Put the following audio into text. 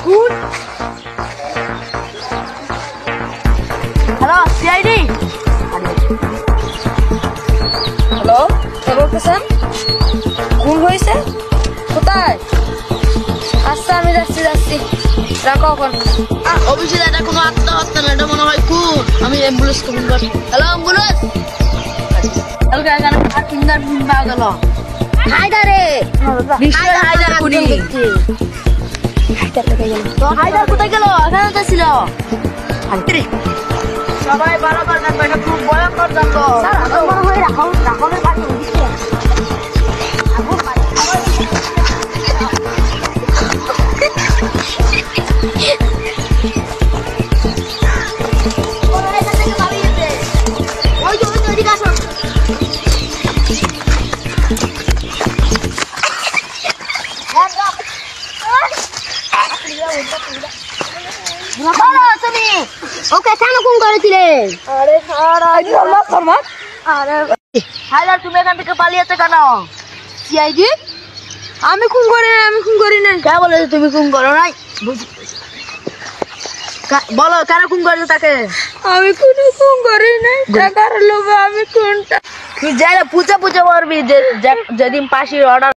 খুন। Hello CID. Hello কে বলতেছেন? খুন হয়েছে কোথায়? আচ্ছা আমি যাচ্ছি রাখো এখন। অফিসে এটা কোনো আত্মহত্যা না, এটা মনে হয় খুন। আমি অ্যাম্বুলেন্স ফোন করি। Hello ambulance. ফিঙ্গারপ্রিন্ট পাওয়া গেল। হায়দারে নিশ্চয়ই হায়দার খুনি। হায়দার কোথায় গেল? এখানে তো ছিল। সবাই বারবার দেখবে, এটা খুব ভয়ঙ্কর জঙ্গল। স্যার আমার মনে হয় রাখনের বাড়ি ওদিকে। ওকে কেন খুন করেছিলে? আরে স্যার হায়দার তুমি এখান থেকে পালিয়েছে কেন? সিআইডি আমি খুন করি না। কে বলে তুমি খুন করো নাই? বলো কেন খুন করেছো তাকে? আমি কোনো খুন করি নাই, টাকার লোভে আমি খুনটা। তুই যাই পুজো মরবি যেদিন পাশে অর্ডার